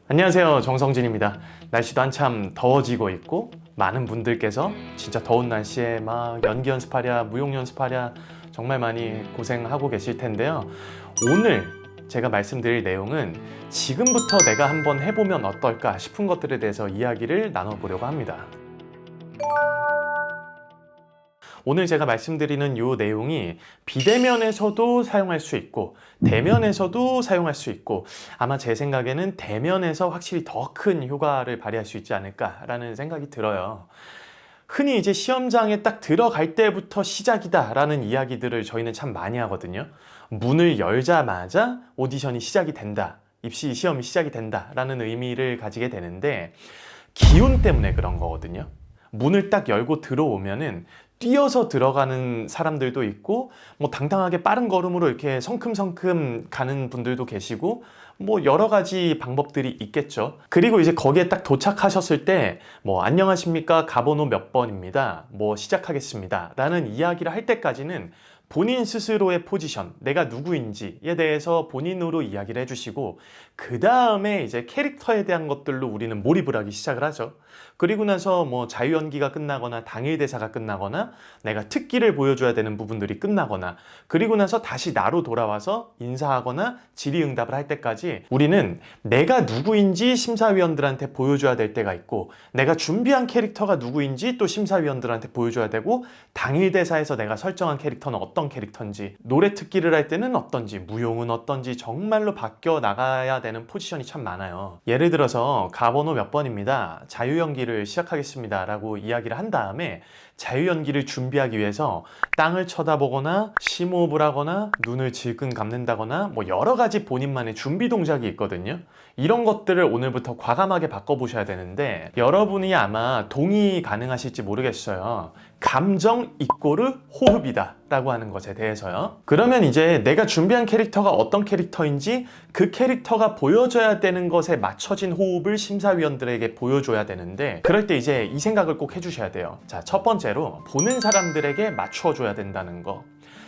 안녕하세요, 정성진입니다. 날씨도 한참 더워지고 있고 많은 분들께서 진짜 더운 날씨에 막 연기 연습하랴 무용 연습하랴 정말 많이 고생하고 계실 텐데요. 오늘 제가 말씀드릴 내용은 지금부터 내가 한번 해보면 어떨까 싶은 것들에 대해서 이야기를 나눠보려고 합니다. 오늘 제가 말씀드리는 이 내용이 비대면에서도 사용할 수 있고 대면에서도 사용할 수 있고 아마 제 생각에는 대면에서 확실히 더 큰 효과를 발휘할 수 있지 않을까라는 생각이 들어요. 흔히 이제 시험장에 딱 들어갈 때부터 시작이다 라는 이야기들을 저희는 참 많이 하거든요. 문을 열자마자 오디션이 시작이 된다, 입시 시험이 시작이 된다 라는 의미를 가지게 되는데 기운 때문에 그런 거거든요. 문을 딱 열고 들어오면은 뛰어서 들어가는 사람들도 있고 뭐 당당하게 빠른 걸음으로 이렇게 성큼성큼 가는 분들도 계시고 뭐 여러 가지 방법들이 있겠죠. 그리고 이제 거기에 딱 도착하셨을 때 뭐 안녕하십니까, 가번호 몇 번입니다, 뭐 시작하겠습니다 라는 이야기를 할 때까지는 본인 스스로의 포지션, 내가 누구인지에 대해서 본인으로 이야기를 해주시고 그 다음에 이제 캐릭터에 대한 것들로 우리는 몰입을 하기 시작을 하죠. 그리고 나서 뭐 자유연기가 끝나거나 당일 대사가 끝나거나 내가 특기를 보여줘야 되는 부분들이 끝나거나 그리고 나서 다시 나로 돌아와서 인사하거나 질의응답을 할 때까지 우리는 내가 누구인지 심사위원들한테 보여줘야 될 때가 있고 내가 준비한 캐릭터가 누구인지 또 심사위원들한테 보여줘야 되고 당일 대사에서 내가 설정한 캐릭터는 어떤 캐릭터인지 노래 특기를 할 때는 어떤지 무용은 어떤지 정말로 바뀌어 나가야 되는 포지션이 참 많아요. 예를 들어서 가번호 몇 번입니다, 자유연기를 시작하겠습니다 라고 이야기를 한 다음에 자유연기를 준비하기 위해서 땅을 쳐다보거나 심호흡을 하거나 눈을 질끈 감는다거나 뭐 여러 가지 본인만의 준비 동작이 있거든요. 이런 것들을 오늘부터 과감하게 바꿔보셔야 되는데 여러분이 아마 동의 가능하실지 모르겠어요. 감정 이꼬르 호흡이다 라고 하는 것에 대해서요. 그러면 이제 내가 준비한 캐릭터가 어떤 캐릭터인지 그 캐릭터가 보여줘야 되는 것에 맞춰진 호흡을 심사위원들에게 보여줘야 되는데 그럴 때 이제 이 생각을 꼭 해주셔야 돼요. 자, 첫 번째로 보는 사람들에게 맞춰줘야 된다는 거.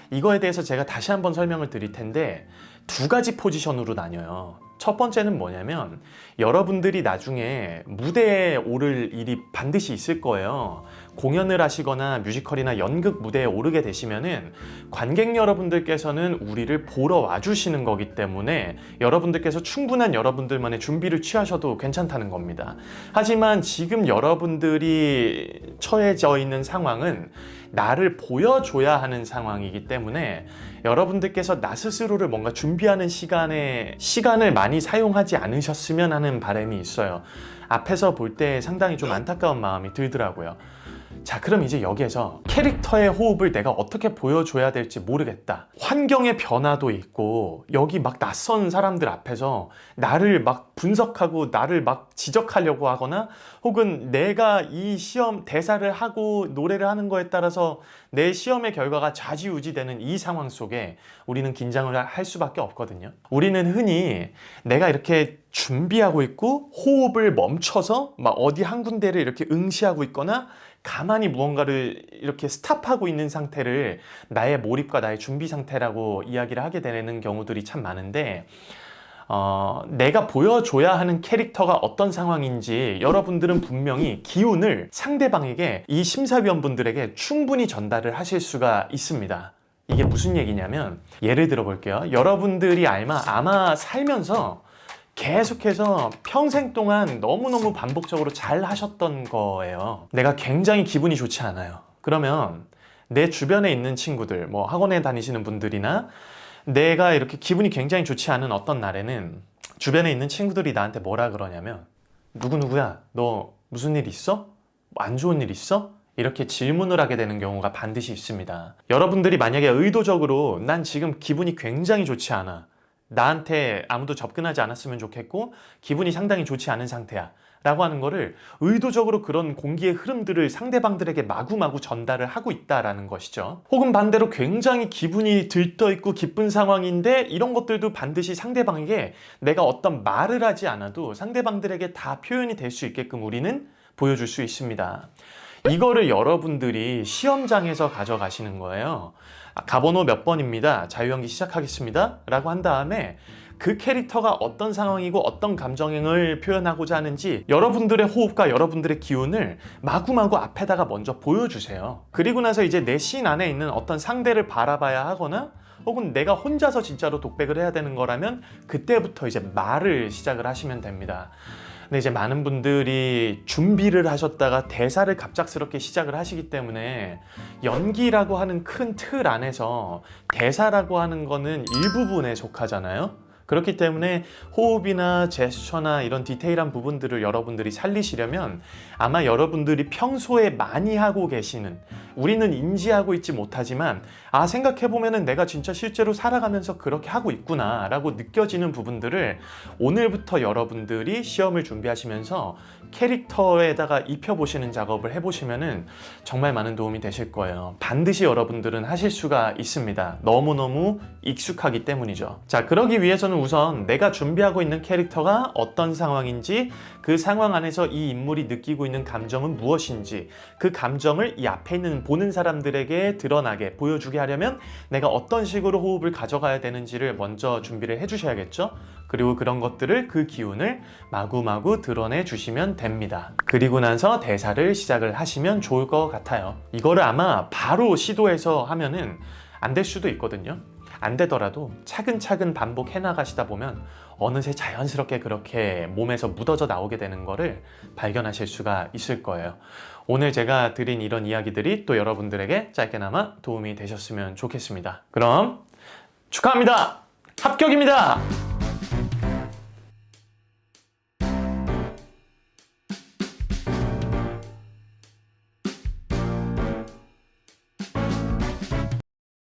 이거에 대해서 제가 다시 한번 설명을 드릴 텐데 두 가지 포지션으로 나뉘어요. 첫 번째는 뭐냐면 여러분들이 나중에 무대에 오를 일이 반드시 있을 거예요. 공연을 하시거나 뮤지컬이나 연극 무대에 오르게 되시면은 관객 여러분들께서는 우리를 보러 와주시는 거기 때문에 여러분들께서 충분한 여러분들만의 준비를 취하셔도 괜찮다는 겁니다. 하지만 지금 여러분들이 처해져 있는 상황은 나를 보여줘야 하는 상황이기 때문에 여러분들께서 나 스스로를 뭔가 준비하는 시간을 많이 사용하지 않으셨으면 하는 바람이 있어요. 앞에서 볼 때 상당히 좀 안타까운 마음이 들더라고요. 자, 그럼 이제 여기에서 캐릭터의 호흡을 내가 어떻게 보여줘야 될지 모르겠다. 환경의 변화도 있고 여기 막 낯선 사람들 앞에서 나를 막 분석하고 나를 막 지적하려고 하거나 혹은 내가 이 시험 대사를 하고 노래를 하는 거에 따라서 내 시험의 결과가 좌지우지되는 이 상황 속에 우리는 긴장을 할 수밖에 없거든요. 우리는 흔히 내가 이렇게 준비하고 있고 호흡을 멈춰서 막 어디 한 군데를 이렇게 응시하고 있거나 가만히 무언가를 이렇게 스탑하고 있는 상태를 나의 몰입과 나의 준비 상태라고 이야기를 하게 되는 경우들이 참 많은데 내가 보여줘야 하는 캐릭터가 어떤 상황인지 여러분들은 분명히 기운을 상대방에게 이 심사위원분들에게 충분히 전달을 하실 수가 있습니다. 이게 무슨 얘기냐면 예를 들어 볼게요. 여러분들이 아마 살면서 계속해서 평생 동안 너무너무 반복적으로 잘 하셨던 거예요. 내가 굉장히 기분이 좋지 않아요. 그러면 내 주변에 있는 친구들, 뭐 학원에 다니시는 분들이나 내가 이렇게 기분이 굉장히 좋지 않은 어떤 날에는 주변에 있는 친구들이 나한테 뭐라 그러냐면 누구누구야, 너 무슨 일 있어? 안 좋은 일 있어? 이렇게 질문을 하게 되는 경우가 반드시 있습니다. 여러분들이 만약에 의도적으로 난 지금 기분이 굉장히 좋지 않아, 나한테 아무도 접근하지 않았으면 좋겠고 기분이 상당히 좋지 않은 상태야 라고 하는 거를 의도적으로 그런 공기의 흐름들을 상대방들에게 마구마구 전달을 하고 있다라는 것이죠. 혹은 반대로 굉장히 기분이 들떠있고 기쁜 상황인데 이런 것들도 반드시 상대방에게 내가 어떤 말을 하지 않아도 상대방들에게 다 표현이 될 수 있게끔 우리는 보여줄 수 있습니다. 이거를 여러분들이 시험장에서 가져가시는 거예요. 가번호 몇 번입니다, 자유연기 시작하겠습니다 라고 한 다음에 그 캐릭터가 어떤 상황이고 어떤 감정을 표현하고자 하는지 여러분들의 호흡과 여러분들의 기운을 마구마구 앞에다가 먼저 보여주세요. 그리고 나서 이제 내 씬 안에 있는 어떤 상대를 바라봐야 하거나 혹은 내가 혼자서 진짜로 독백을 해야 되는 거라면 그때부터 이제 말을 시작을 하시면 됩니다. 근데 이제 많은 분들이 준비를 하셨다가 대사를 갑작스럽게 시작을 하시기 때문에 연기라고 하는 큰 틀 안에서 대사라고 하는 거는 일부분에 속하잖아요. 그렇기 때문에 호흡이나 제스처나 이런 디테일한 부분들을 여러분들이 살리시려면 아마 여러분들이 평소에 많이 하고 계시는, 우리는 인지하고 있지 못하지만 생각해보면은 내가 진짜 실제로 살아가면서 그렇게 하고 있구나 라고 느껴지는 부분들을 오늘부터 여러분들이 시험을 준비하시면서 캐릭터에다가 입혀보시는 작업을 해보시면은 정말 많은 도움이 되실 거예요. 반드시 여러분들은 하실 수가 있습니다. 너무너무 익숙하기 때문이죠. 자, 그러기 위해서는 우선 내가 준비하고 있는 캐릭터가 어떤 상황인지, 그 상황 안에서 이 인물이 느끼고 있는 감정은 무엇인지, 그 감정을 이 앞에 있는 보는 사람들에게 드러나게 보여주게 하려면 내가 어떤 식으로 호흡을 가져가야 되는지를 먼저 준비를 해주셔야겠죠. 그리고 그런 것들을, 그 기운을 마구마구 드러내 주시면 됩니다. 그리고 나서 대사를 시작을 하시면 좋을 것 같아요. 이거를 아마 바로 시도해서 하면은 안 될 수도 있거든요. 안 되더라도 차근차근 반복해 나가시다 보면 어느새 자연스럽게 그렇게 몸에서 묻어져 나오게 되는 거를 발견하실 수가 있을 거예요. 오늘 제가 드린 이런 이야기들이 또 여러분들에게 짧게나마 도움이 되셨으면 좋겠습니다. 그럼 축하합니다! 합격입니다!